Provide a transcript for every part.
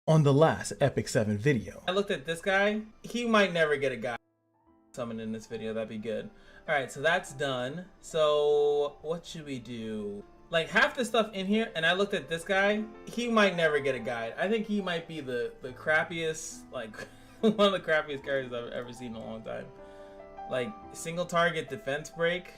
on the last Epic 7 video. I looked at this guy. He might never get a guy summoned in this video. That'd be good. All right, so that's done. So what should we do? Like half the stuff in here, and I looked at this guy. He might never get a guide. I think he might be the crappiest, like one of the crappiest characters I've ever seen in a long time. Like single target defense break,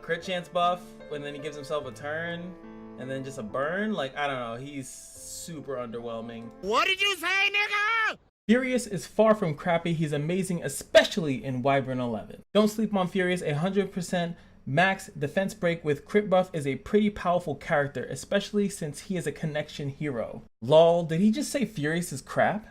crit chance buff, and then he gives himself a turn, and then just a burn. Like I don't know, he's super underwhelming. What did you say, nigga? Furious is far from crappy. He's amazing, especially in Wyvern 11. Don't sleep on Furious. 100% max defense break with crit buff is a pretty powerful character, especially since he is a connection hero. Lol, did he just say Furious is crap?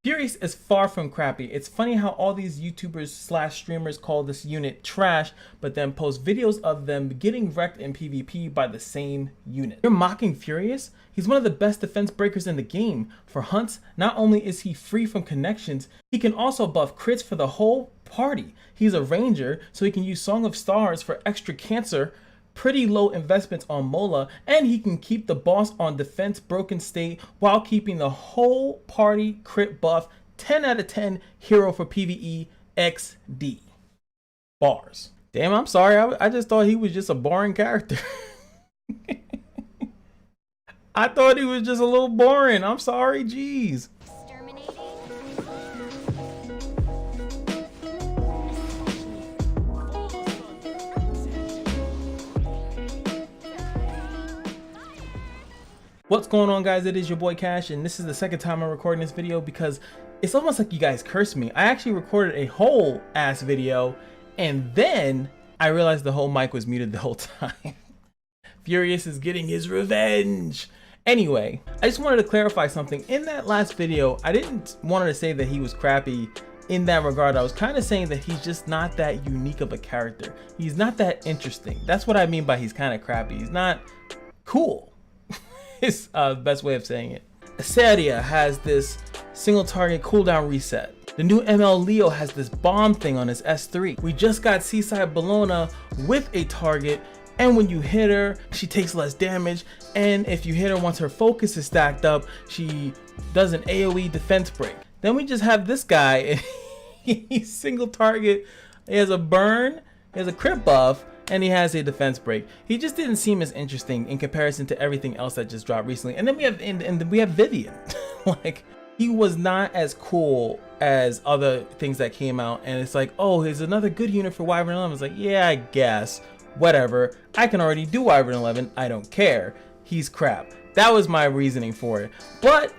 Furious is far from crappy. It's funny how all these YouTubers / streamers call this unit trash, but then post videos of them getting wrecked in PvP by the same unit. You're mocking Furious? He's one of the best defense breakers in the game. For hunts, not only is he free from connections, he can also buff crits for the whole party. He's a ranger, so he can use Song of Stars for extra cancer, pretty low investments on Mola, and he can keep the boss on defense broken state while keeping the whole party crit buff. 10 out of 10 hero for PvE XD. Bars. Damn, I'm sorry. I just thought he was just a boring character. I thought he was just a little boring. I'm sorry, jeez. What's going on, guys? It is your boy Cash, and this is the second time I'm recording this video because it's almost like you guys cursed me. I actually recorded a whole ass video and then I realized the whole mic was muted the whole time. Furious is getting his revenge. Anyway, I just wanted to clarify something. In that last video, I didn't want to say that he was crappy in that regard. I was kind of saying that he's just not that unique of a character. He's not that interesting. That's what I mean by he's kind of crappy. He's not cool. Is the best way of saying it. Asadia has this single target cooldown reset. The new ML Leo has this bomb thing on his S3. We just got Seaside Bologna with a target, and when you hit her, she takes less damage, and if you hit her once her focus is stacked up, she does an AoE defense break. Then we just have this guy, and he's single target, he has a burn, he has a crit buff, and he has a defense break. He just didn't seem as interesting in comparison to everything else that just dropped recently. And then we have Vivian. Like, he was not as cool as other things that came out, and it's like, oh, here's another good unit for Wyvern 11. It's like, yeah, I guess, whatever. I can already do Wyvern 11. I don't care. He's crap. That was my reasoning for it. But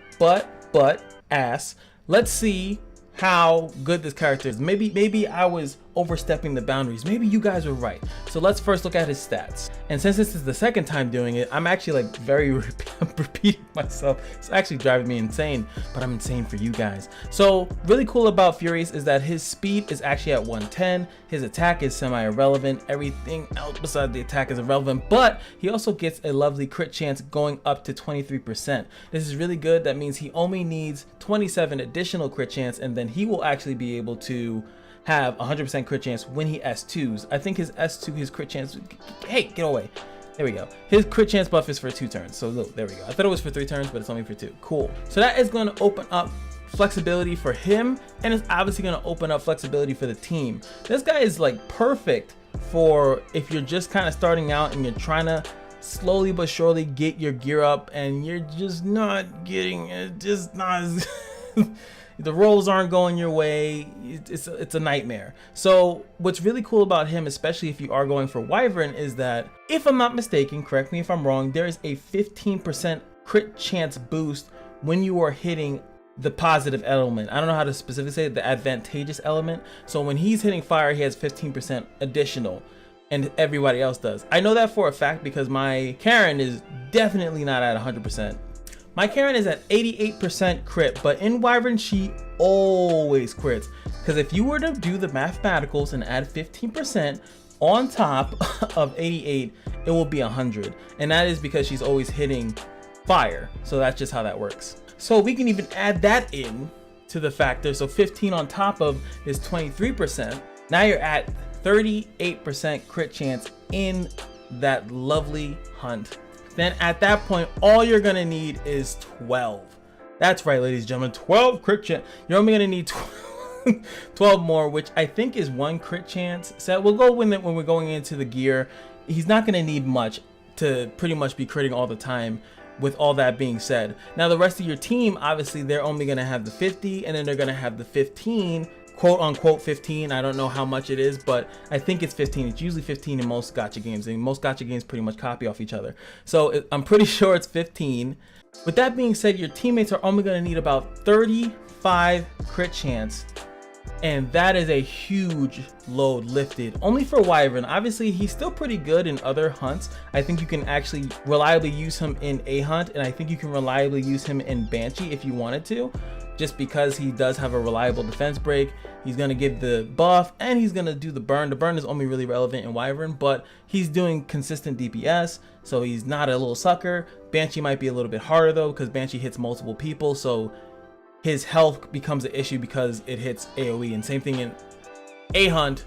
ass. Let's see how good this character is. Maybe I was overstepping the boundaries. Maybe you guys were right. So let's first look at his stats. And since this is the second time doing it, I'm actually like repeating myself. It's actually driving me insane, but I'm insane for you guys. So really cool about Furious is that his speed is actually at 110. His attack is semi-irrelevant. Everything else besides the attack is irrelevant, but he also gets a lovely crit chance going up to 23%. This is really good. That means he only needs 27 additional crit chance, and then he will actually be able to have 100% crit chance when he S2s. I think his S2, his crit chance, hey, get away. There we go. His crit chance buff is for 2 turns. So look, there we go. I thought it was for 3 turns, but it's only for 2. Cool. So that is going to open up flexibility for him, and it's obviously going to open up flexibility for the team. This guy is like perfect for if you're just kind of starting out and you're trying to slowly but surely get your gear up and you're just not getting it, just not the rolls aren't going your way. It's a nightmare. So what's really cool about him, especially if you are going for Wyvern, is that, if I'm not mistaken, correct me if I'm wrong, there is a 15% crit chance boost when you are hitting the positive element. I don't know how to specifically say it, the advantageous element. So when he's hitting fire, he has 15% additional, and everybody else does. I know that for a fact because my Karen is definitely not at 100%. My Karen is at 88% crit, but in Wyvern she always crits. Because if you were to do the mathematicals and add 15% on top of 88, it will be 100. And that is because she's always hitting fire. So that's just how that works. So we can even add that in to the factor. So 15 on top of is 23%. Now you're at 38% crit chance in that lovely hunt. Then at that point, all you're gonna need is 12. That's right, ladies and gentlemen, 12 crit chance. You're only gonna need 12 more, which I think is 1 crit chance. So we'll go when we're going into the gear. He's not gonna need much to pretty much be critting all the time. With all that being said, now the rest of your team, obviously they're only gonna have the 50, and then they're gonna have the 15, quote unquote 15. I don't know how much it is, but I think it's 15. It's usually 15 in most gacha games, and most gacha games pretty much copy off each other. So I'm pretty sure it's 15. With that being said, your teammates are only gonna need about 35 crit chance. And that is a huge load lifted only for Wyvern. Obviously he's still pretty good in other hunts. I think you can actually reliably use him in a hunt, and I think you can reliably use him in Banshee if you wanted to, just because he does have a reliable defense break. He's gonna give the buff, and he's gonna do the burn. The burn is only really relevant in Wyvern, but he's doing consistent DPS, so he's not a little sucker. Banshee might be a little bit harder though, because Banshee hits multiple people, so his health becomes an issue because it hits AoE. And same thing in a hunt,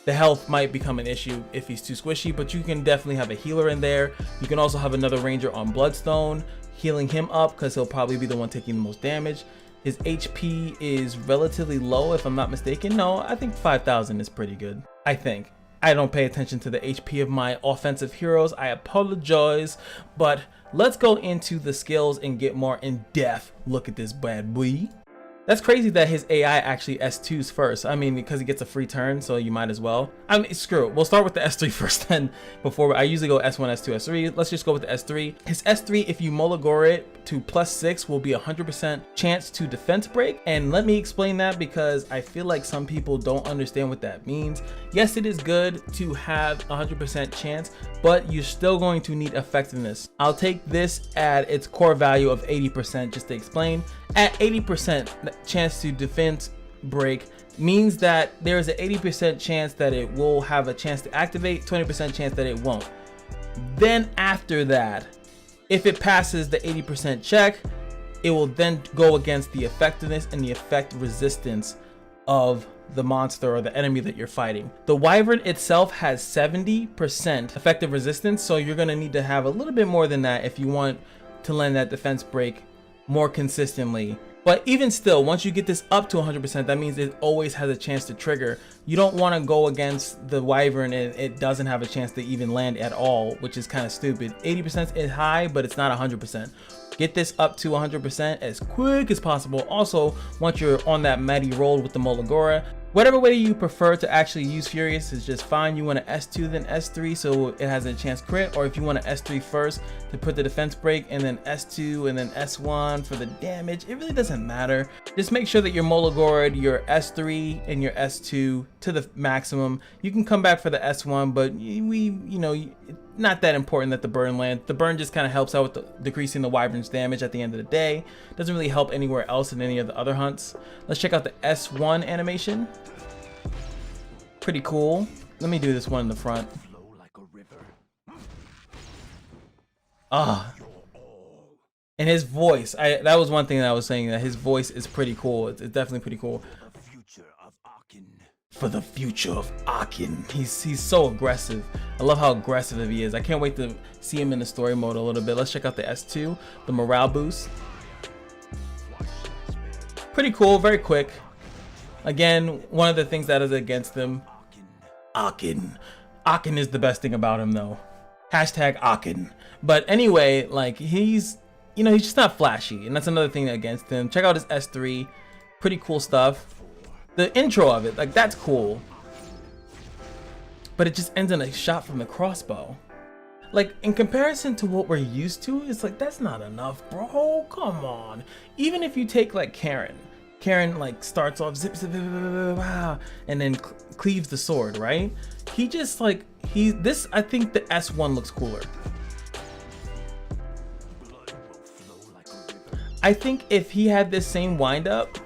the health might become an issue if he's too squishy, but you can definitely have a healer in there. You can also have another ranger on Bloodstone healing him up, because he'll probably be the one taking the most damage. His HP is relatively low if I'm not mistaken. No, I think 5,000 is pretty good. I think. I don't pay attention to the HP of my offensive heroes. I apologize, but let's go into the skills and get more in depth. Look at this bad boy. That's crazy that his AI actually S2s first. I mean, because he gets a free turn, so you might as well. I mean, screw it. We'll start with the S3 first then. Before I usually go S1, S2, S3. Let's just go with the S3. His S3, if you Molagore it to +6, will be 100% chance to defense break. And let me explain that, because I feel like some people don't understand what that means. Yes, it is good to have 100% chance, but you're still going to need effectiveness. I'll take this at its core value of 80% just to explain. At 80% chance to defense break means that there is an 80% chance that it will have a chance to activate, 20% chance that it won't. Then after that, if it passes the 80% check, it will then go against the effectiveness and the effect resistance of the monster or the enemy that you're fighting. The Wyvern itself has 70% effective resistance, so you're gonna need to have a little bit more than that if you want to land that defense break more consistently. But even still, once you get this up to 100%, that means it always has a chance to trigger. You don't want to go against the Wyvern and it doesn't have a chance to even land at all, which is kind of stupid. 80% is high, but it's not 100%. Get this up to 100% as quick as possible. Also, once you're on that mighty roll with the Molagora, whatever way you prefer to actually use Furious is just fine. You want to S2 then S3 so it has a chance crit, or if you want to S3 first to put the defense break and then S2 and then S1 for the damage, it really doesn't matter. Just make sure that your Molagora, your S3 and your S2 to the maximum. You can come back for the S1, but not that important that the burn land. The burn just kind of helps out with decreasing the Wyvern's damage at the end of the day. Doesn't really help anywhere else in any of the other hunts. Let's check out the S1 animation. Pretty cool. Let me do this one in the front. And his voice, that was one thing that I was saying, that his voice is pretty cool. It's definitely pretty cool. For the future of Akin. He's so aggressive. I love how aggressive he is. I can't wait to see him in the story mode a little bit. Let's check out the S2, the morale boost. Pretty cool, very quick. Again, one of the things that is against him, Akin. Akin is the best thing about him though. Hashtag Akin. But anyway, like he's just not flashy, and that's another thing against him. Check out his S3, pretty cool stuff. The intro of it, like that's cool, but it just ends in a shot from the crossbow. Like in comparison to what we're used to, it's like that's not enough, bro. Come on. Even if you take like Karen like starts off zip zip, and then cleaves the sword, right? He just like I think the S1 looks cooler. I think if he had this same wind up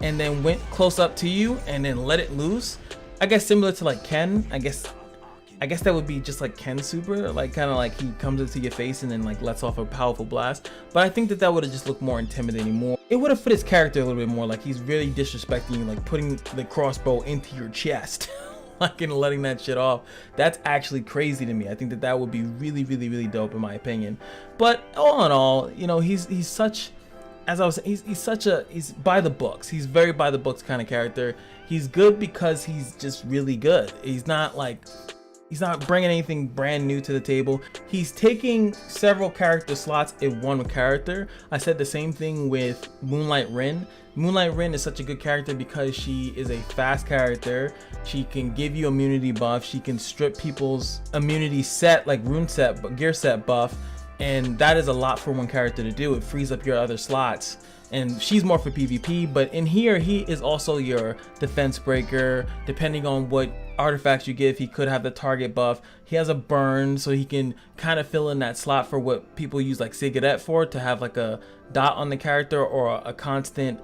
and then went close up to you and then let it loose, I guess similar to like Ken, I guess that would be just like Ken's super, like kind of like he comes into your face and then like lets off a powerful blast. But I think that would have just looked more intimidating, more. It would have fit his character a little bit more, like he's really disrespecting you, like putting the crossbow into your chest, like and letting that shit off. That's actually crazy to me. I think that would be really, really, really dope in my opinion. But all in all, he's such as I was saying, he's by the books. He's very by the books kind of character. He's good because he's just really good. He's not bringing anything brand new to the table. He's taking several character slots in one character. I said the same thing with Moonlight Rin. Moonlight Rin is such a good character because she is a fast character. She can give you immunity buff. She can strip people's immunity set, like rune set, but gear set buff. And that is a lot for one character to do. It frees up your other slots. And she's more for PvP, but in here, he is also your defense breaker. Depending on what artifacts you give, he could have the target buff. He has a burn, so he can kind of fill in that slot for what people use like Sigadet for, to have like a dot on the character or a constant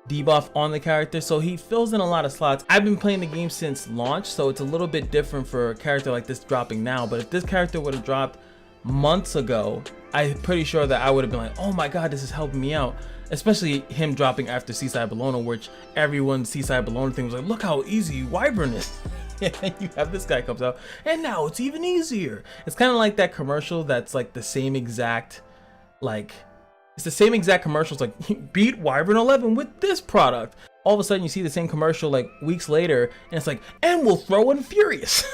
debuff on the character. So he fills in a lot of slots. I've been playing the game since launch, so it's a little bit different for a character like this dropping now. But if this character would have dropped months ago, I'm pretty sure that I would have been like, oh my god, this is helping me out. Especially him dropping after Seaside Bologna, which everyone's Seaside Bologna thing was like, look how easy Wyvern is. And you have this guy comes out, and now it's even easier. It's kind of like that commercial that's like the same exact, it's the same exact commercials, like beat Wyvern 11 with this product. All of a sudden you see the same commercial like weeks later, and it's like, and we'll throw in Furious.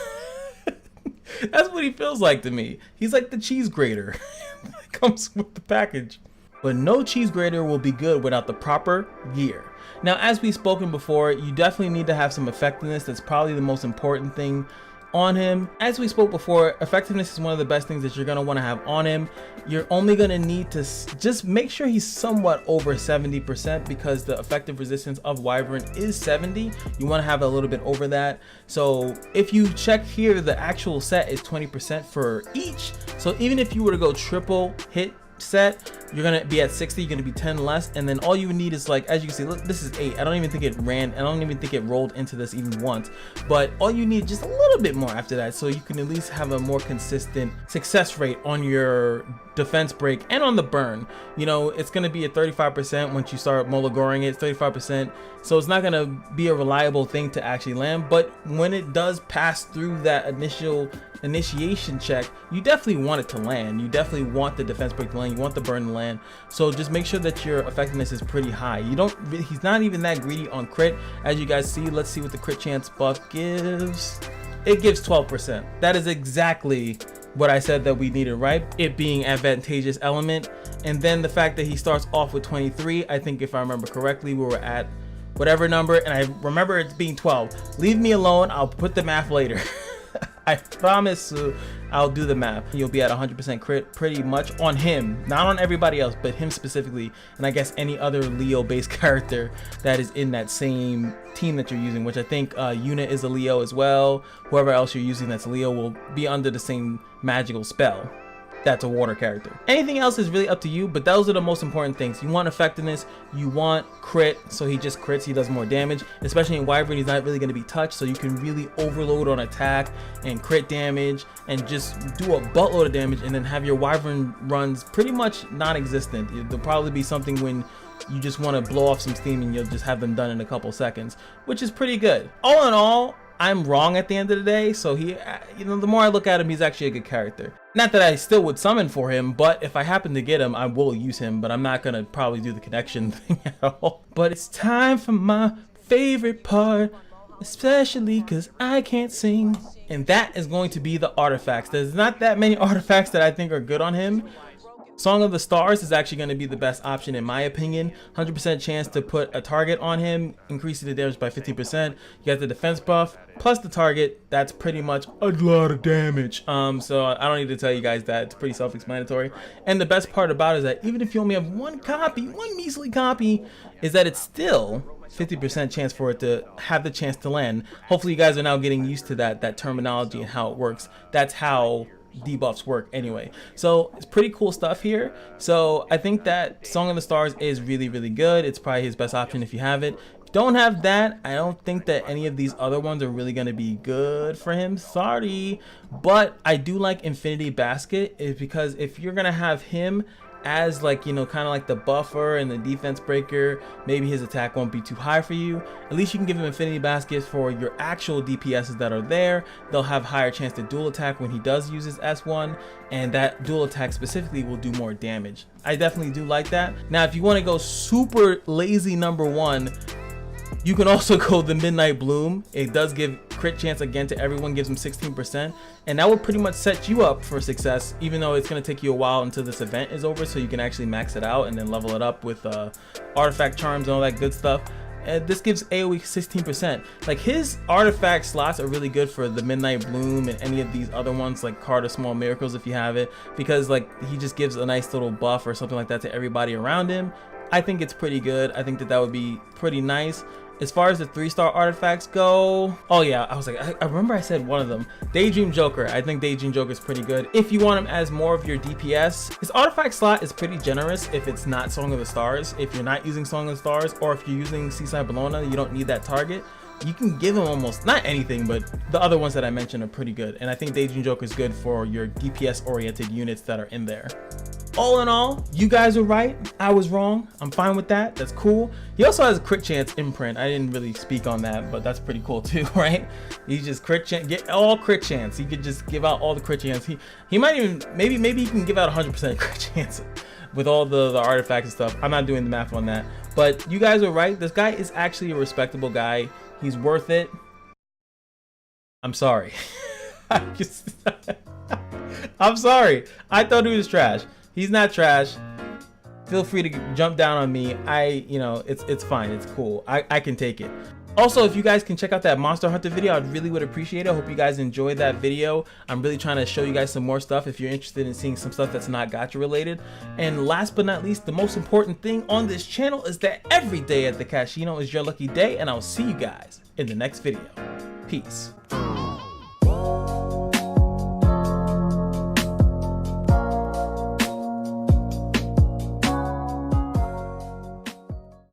That's what he feels like to me. He's like the cheese grater that comes with the package. But no cheese grater will be good without the proper gear. Now, as we've spoken before, you definitely need to have some effectiveness. That's probably the most important thing on him. As we spoke before, effectiveness is one of the best things that you're going to want to have on him. You're only going to need to just make sure he's somewhat over 70%, because the effective resistance of Wyvern is 70. You want to have a little bit over that. So if you check here, the actual set is 20% for each. So even if you were to go triple hit set, you're gonna be at 60. You're gonna be 10 less, and then all you need is, like, as you can see, look, this is 8. I don't even think it rolled into this even once, but all you need just a little bit more after that, so you can at least have a more consistent success rate on your defense break and on the burn. You know, it's gonna be at 35% once you start Mologoring it. It's 35%, so it's not gonna be a reliable thing to actually land, but when it does pass through that initiation check, you definitely want it to land. You definitely want the defense break to land. You want the burn to land. So just make sure that your effectiveness is pretty high. He's not even that greedy on crit, as you guys see. Let's see what the crit chance buff gives. It gives 12%. That is exactly what I said that we needed, right? It being advantageous element, and then the fact that he starts off with 23. I think if I remember correctly, we were at whatever number, and I remember it being 12. Leave me alone. I'll put the math later. I promise I'll do the math. You'll be at 100% crit pretty much on him, not on everybody else, but him specifically, and I guess any other Leo based character that is in that same team that you're using, which I think Yuna is a Leo as well. Whoever else you're using that's Leo will be under the same magical spell. That's a water character. Anything else is really up to you, but those are the most important things. You want effectiveness, you want crit, so he just crits, he does more damage. Especially in Wyvern, he's not really going to be touched, so you can really overload on attack and crit damage and just do a buttload of damage, and then have your Wyvern runs pretty much non-existent. There'll probably be something when you just want to blow off some steam and you'll just have them done in a couple seconds, which is pretty good. All in all, I'm wrong at the end of the day, so he, you know, the more I look at him, he's actually a good character. Not that I still would summon for him, but if I happen to get him, I will use him, but I'm not gonna probably do the connection thing at all. But it's time for my favorite part, especially because I can't sing. And that is going to be the artifacts. There's not that many artifacts that I think are good on him. Song of the Stars is actually going to be the best option in my opinion. 100% chance to put a target on him, increasing the damage by 15%. You got the defense buff plus the target. That's pretty much a lot of damage. So I don't need to tell you guys that. It's pretty self-explanatory. And the best part about it is that even if you only have one copy, one measly copy, is that it's still 50% chance for it to have the chance to land. Hopefully you guys are now getting used to that terminology and how it works. That's how debuffs work anyway. So it's pretty cool stuff here. So I think that Song of the Stars is really, really good. It's probably his best option if you have it. If you don't have that, I don't think that any of these other ones are really going to be good for him. Sorry. But I do like Infinity Basket, is because if you're going to have him as like, you know, kind of like the buffer and the defense breaker. Maybe his attack won't be too high for you. At least you can give him infinity baskets for your actual DPSs that are there. They'll have higher chance to dual attack when he does use his S1, and that dual attack specifically will do more damage. I definitely do like that. Now if you want to go super lazy number one, you can also go the Midnight Bloom. It does give crit chance again to everyone, gives them 16%, and that will pretty much set you up for success, even though it's going to take you a while until this event is over, so you can actually max it out and then level it up with artifact charms and all that good stuff. And this gives AoE 16%. Like, his artifact slots are really good for the Midnight Bloom and any of these other ones, like Card of Small Miracles if you have it, because like he just gives a nice little buff or something like that to everybody around him. I think it's pretty good. I think that would be pretty nice. As far as the 3-star artifacts go, oh yeah, I was like, I remember I said one of them, Daydream Joker. I think Daydream Joker is pretty good if you want him as more of your DPS. His artifact slot is pretty generous if it's not Song of the Stars. If you're not using Song of the Stars, or if you're using Seaside Bologna, you don't need that target. You can give him almost, not anything, but the other ones that I mentioned are pretty good. And I think Daydream Joker is good for your DPS oriented units that are in there. All in all, you guys were right. I was wrong. I'm fine with that. That's cool. He also has a crit chance imprint. I didn't really speak on that, but that's pretty cool too, right? He's just crit chance, get all crit chance. He could just give out all the crit chance. He might even, maybe he can give out 100% crit chance with all the artifacts and stuff. I'm not doing the math on that, but you guys were right. This guy is actually a respectable guy. He's worth it. I'm sorry. I'm sorry. I thought he was trash. He's not trash. Feel free to jump down on me. You know, it's fine. It's cool. I can take it. Also, if you guys can check out that Monster Hunter video, I really would appreciate it. I hope you guys enjoyed that video. I'm really trying to show you guys some more stuff if you're interested in seeing some stuff that's not gacha related. And last but not least, the most important thing on this channel is that every day at the Kashino is your lucky day, and I'll see you guys in the next video. Peace.